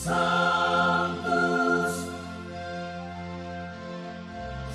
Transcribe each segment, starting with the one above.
Sanctus,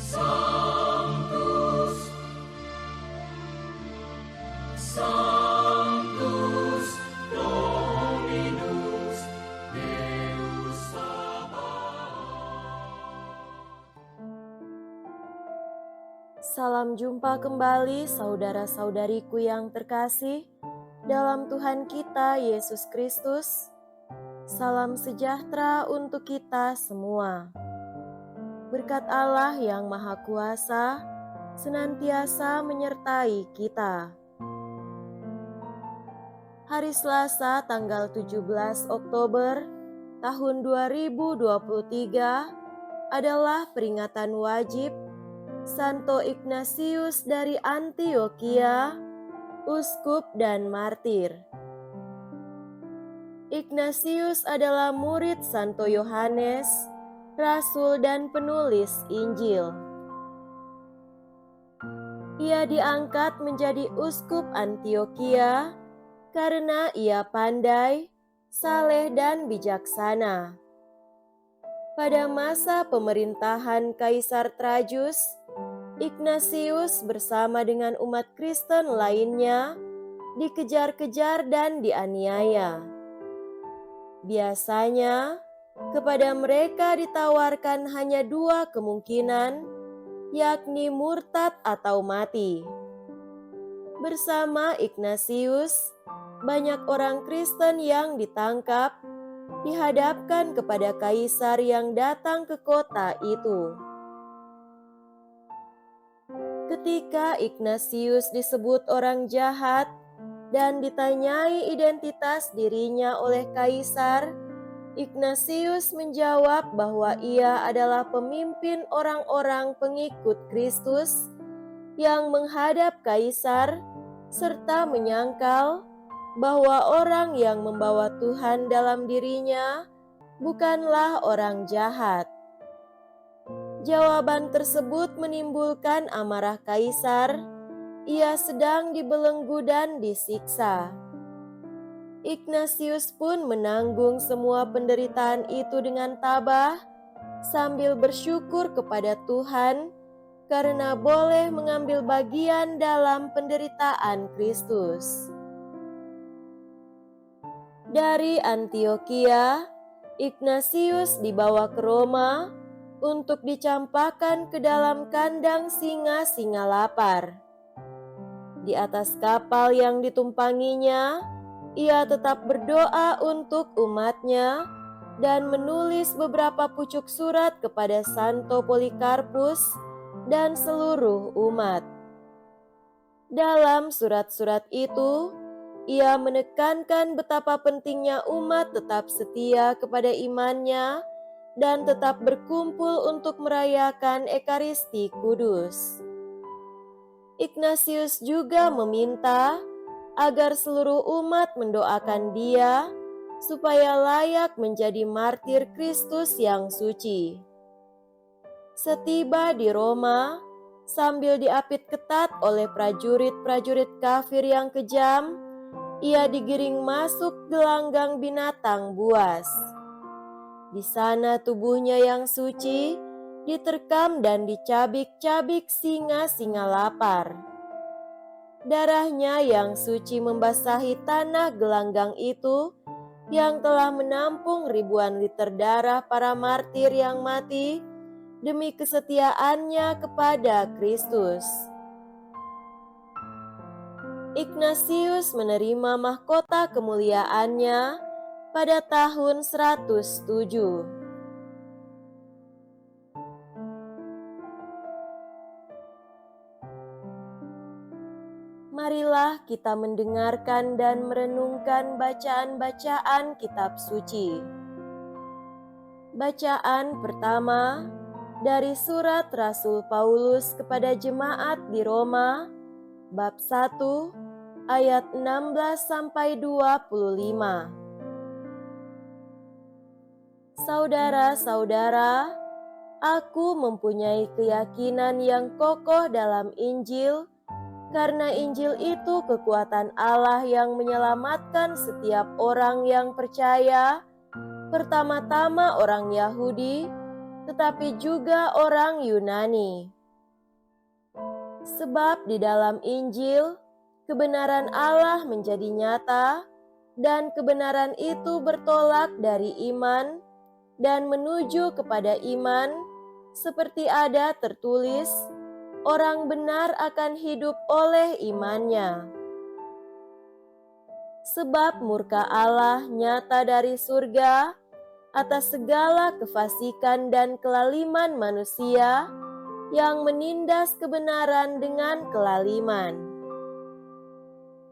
Sanctus, Sanctus Dominus Deus Sabaoth. Salam jumpa kembali saudara-saudariku yang terkasih dalam Tuhan kita Yesus Kristus. Salam sejahtera untuk kita semua. Berkat Allah yang Maha Kuasa senantiasa menyertai kita. Hari Selasa tanggal 17 Oktober tahun 2023 adalah peringatan wajib Santo Ignatius dari Antioquia, uskup dan martir. Ignatius adalah murid Santo Yohanes, rasul dan penulis Injil. Ia diangkat menjadi uskup Antioquia karena ia pandai, saleh dan bijaksana. Pada masa pemerintahan Kaisar Trajus, Ignatius bersama dengan umat Kristen lainnya dikejar-kejar dan dianiaya. Biasanya, kepada mereka ditawarkan hanya dua kemungkinan, yakni murtad atau mati. Bersama Ignatius, banyak orang Kristen yang ditangkap, dihadapkan kepada kaisar yang datang ke kota itu. Ketika Ignatius disebut orang jahat dan ditanyai identitas dirinya oleh kaisar, Ignatius menjawab bahwa ia adalah pemimpin orang-orang pengikut Kristus yang menghadap kaisar, serta menyangkal bahwa orang yang membawa Tuhan dalam dirinya bukanlah orang jahat. Jawaban tersebut menimbulkan amarah kaisar. Ia sedang dibelenggu dan disiksa. Ignatius pun menanggung semua penderitaan itu dengan tabah, sambil bersyukur kepada Tuhan karena boleh mengambil bagian dalam penderitaan Kristus. Dari Antioquia, Ignatius dibawa ke Roma untuk dicampakkan ke dalam kandang singa-singa lapar. Di atas kapal yang ditumpanginya, ia tetap berdoa untuk umatnya dan menulis beberapa pucuk surat kepada Santo Polikarpus dan seluruh umat. Dalam surat-surat itu, ia menekankan betapa pentingnya umat tetap setia kepada imannya dan tetap berkumpul untuk merayakan Ekaristi Kudus. Ignatius juga meminta agar seluruh umat mendoakan dia supaya layak menjadi martir Kristus yang suci. Setiba di Roma, sambil diapit ketat oleh prajurit-prajurit kafir yang kejam, ia digiring masuk gelanggang binatang buas. Di sana tubuhnya yang suci diterkam dan dicabik-cabik singa-singa lapar. Darahnya yang suci membasahi tanah gelanggang itu yang telah menampung ribuan liter darah para martir yang mati demi kesetiaannya kepada Kristus. Ignatius menerima mahkota kemuliaannya pada tahun 107. Marilah kita mendengarkan dan merenungkan bacaan-bacaan kitab suci. Bacaan pertama dari surat Rasul Paulus kepada jemaat di Roma, bab 1, ayat 16-25. Saudara-saudara, aku mempunyai keyakinan yang kokoh dalam Injil, karena Injil itu kekuatan Allah yang menyelamatkan setiap orang yang percaya, pertama-tama orang Yahudi, tetapi juga orang Yunani. Sebab di dalam Injil, kebenaran Allah menjadi nyata, dan kebenaran itu bertolak dari iman dan menuju kepada iman, seperti ada tertulis, orang benar akan hidup oleh imannya. Sebab murka Allah nyata dari surga atas segala kefasikan dan kelaliman manusia yang menindas kebenaran dengan kelaliman.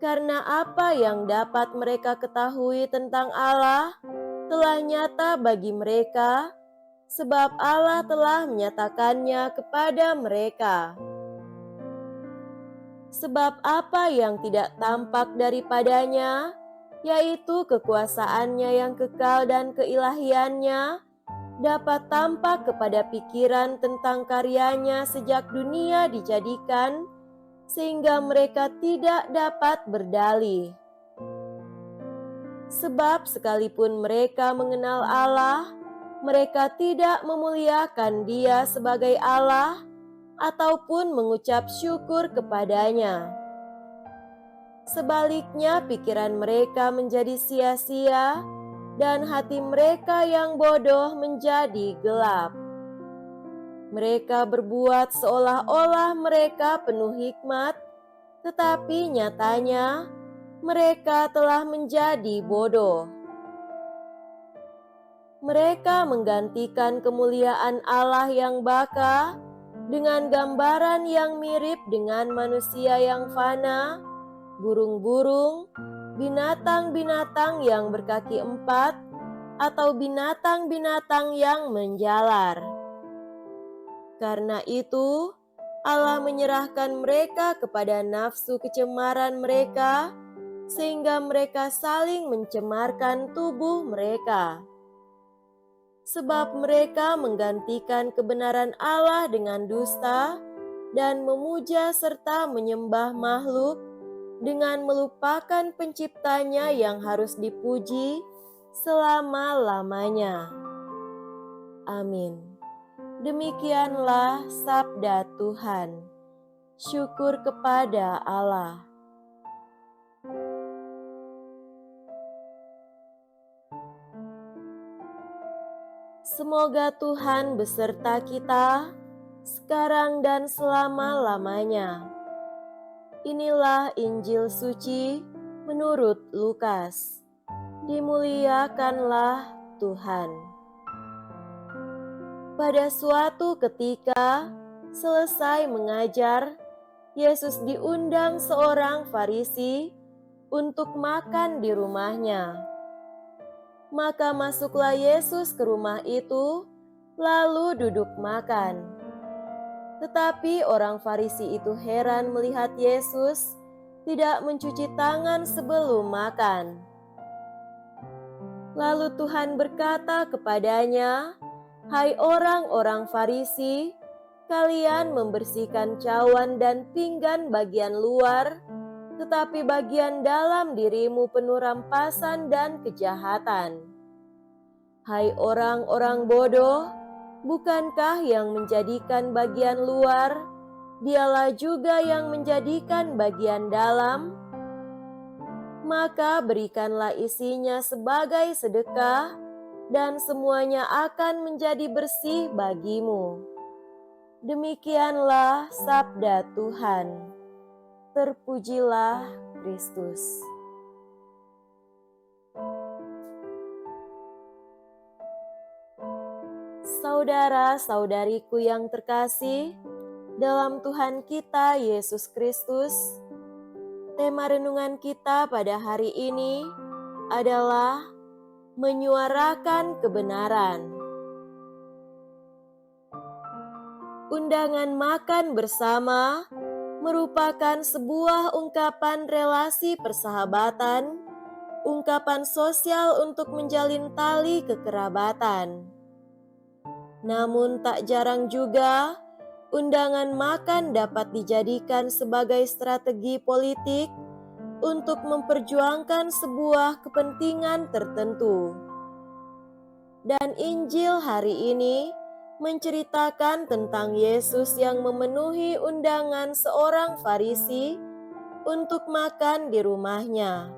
Karena apa yang dapat mereka ketahui tentang Allah telah nyata bagi mereka, sebab Allah telah menyatakannya kepada mereka. Sebab apa yang tidak tampak daripadanya, yaitu kekuasaannya yang kekal dan keilahiannya, dapat tampak kepada pikiran tentang karyanya sejak dunia dijadikan, sehingga mereka tidak dapat berdalih. Sebab sekalipun mereka mengenal Allah, mereka tidak memuliakan Dia sebagai Allah, ataupun mengucap syukur kepadanya. Sebaliknya pikiran mereka menjadi sia-sia, dan hati mereka yang bodoh menjadi gelap. Mereka berbuat seolah-olah mereka penuh hikmat, tetapi nyatanya mereka telah menjadi bodoh. Mereka menggantikan kemuliaan Allah yang baka dengan gambaran yang mirip dengan manusia yang fana, burung-burung, binatang-binatang yang berkaki empat, atau binatang-binatang yang menjalar. Karena itu, Allah menyerahkan mereka kepada nafsu kecemaran mereka, sehingga mereka saling mencemarkan tubuh mereka. Sebab mereka menggantikan kebenaran Allah dengan dusta dan memuja serta menyembah makhluk dengan melupakan penciptanya yang harus dipuji selama-lamanya. Amin. Demikianlah sabda Tuhan. Syukur kepada Allah. Semoga Tuhan beserta kita, sekarang dan selama-lamanya. Inilah Injil suci menurut Lukas. Dimuliakanlah Tuhan. Pada suatu ketika, selesai mengajar, Yesus diundang seorang Farisi untuk makan di rumahnya. Maka masuklah Yesus ke rumah itu, lalu duduk makan. Tetapi orang Farisi itu heran melihat Yesus tidak mencuci tangan sebelum makan. Lalu Tuhan berkata kepadanya, "Hai orang-orang Farisi, kalian membersihkan cawan dan pinggan bagian luar, tetapi bagian dalam dirimu penuh rampasan dan kejahatan. Hai orang-orang bodoh, bukankah yang menjadikan bagian luar, dialah juga yang menjadikan bagian dalam? Maka berikanlah isinya sebagai sedekah, dan semuanya akan menjadi bersih bagimu." Demikianlah sabda Tuhan. Terpujilah Kristus. Saudara-saudariku yang terkasih, dalam Tuhan kita Yesus Kristus, tema renungan kita pada hari ini adalah menyuarakan kebenaran. Undangan makan bersama merupakan sebuah ungkapan relasi persahabatan, ungkapan sosial untuk menjalin tali kekerabatan. Namun tak jarang juga, undangan makan dapat dijadikan sebagai strategi politik untuk memperjuangkan sebuah kepentingan tertentu. Dan Injil hari ini menceritakan tentang Yesus yang memenuhi undangan seorang Farisi untuk makan di rumahnya.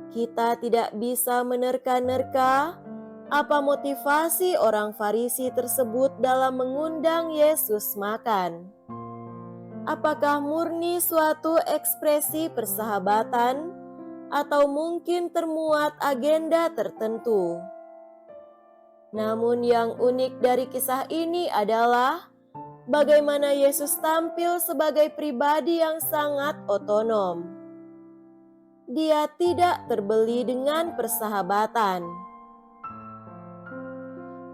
Kita tidak bisa menerka-nerka apa motivasi orang Farisi tersebut dalam mengundang Yesus makan. Apakah murni suatu ekspresi persahabatan atau mungkin termuat agenda tertentu? Namun yang unik dari kisah ini adalah bagaimana Yesus tampil sebagai pribadi yang sangat otonom. Dia tidak terbeli dengan persahabatan.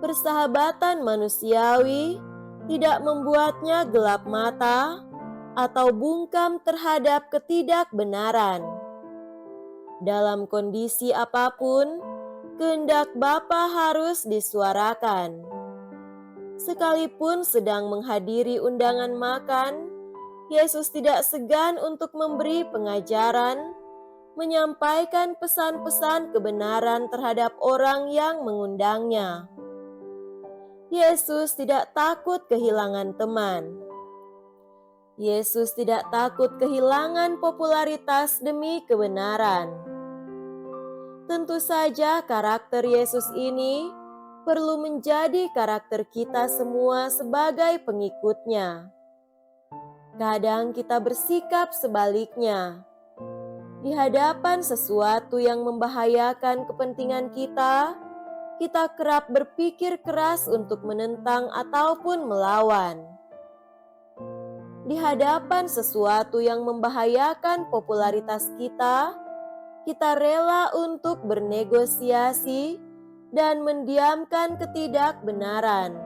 Persahabatan manusiawi tidak membuatnya gelap mata atau bungkam terhadap ketidakbenaran. Dalam kondisi apapun, kehendak Bapa harus disuarakan. Sekalipun sedang menghadiri undangan makan, Yesus tidak segan untuk memberi pengajaran, menyampaikan pesan-pesan kebenaran terhadap orang yang mengundangnya. Yesus tidak takut kehilangan teman. Yesus tidak takut kehilangan popularitas demi kebenaran. Tentu saja karakter Yesus ini perlu menjadi karakter kita semua sebagai pengikutnya. Kadang kita bersikap sebaliknya. Di hadapan sesuatu yang membahayakan kepentingan kita kerap berpikir keras untuk menentang ataupun melawan. Di hadapan sesuatu yang membahayakan popularitas kita rela untuk bernegosiasi dan mendiamkan ketidakbenaran.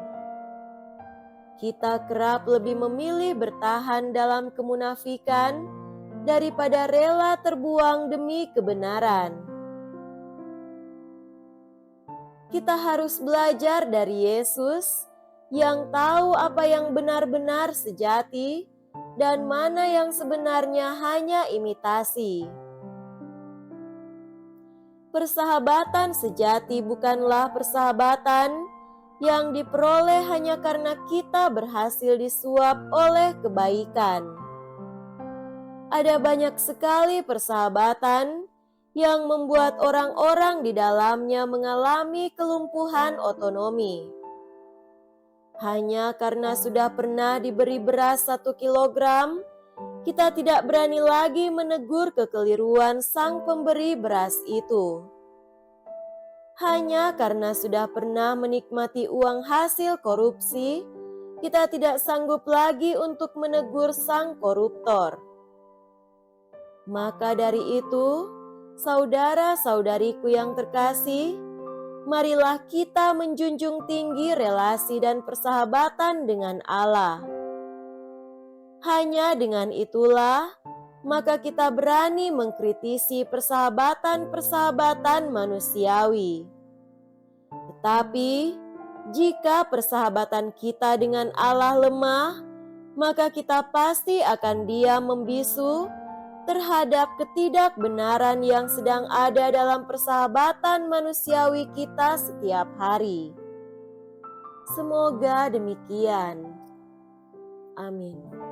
Kita kerap lebih memilih bertahan dalam kemunafikan daripada rela terbuang demi kebenaran. Kita harus belajar dari Yesus yang tahu apa yang benar-benar sejati dan mana yang sebenarnya hanya imitasi. Persahabatan sejati bukanlah persahabatan yang diperoleh hanya karena kita berhasil disuap oleh kebaikan. Ada banyak sekali persahabatan yang membuat orang-orang di dalamnya mengalami kelumpuhan otonomi. Hanya karena sudah pernah diberi beras 1 kilogram, kita tidak berani lagi menegur kekeliruan sang pemberi beras itu. Hanya karena sudah pernah menikmati uang hasil korupsi, kita tidak sanggup lagi untuk menegur sang koruptor. Maka dari itu, saudara-saudariku yang terkasih, marilah kita menjunjung tinggi relasi dan persahabatan dengan Allah. Hanya dengan itulah, maka kita berani mengkritisi persahabatan-persahabatan manusiawi. Tetapi, jika persahabatan kita dengan Allah lemah, maka kita pasti akan diam membisu terhadap ketidakbenaran yang sedang ada dalam persahabatan manusiawi kita setiap hari. Semoga demikian. Amin.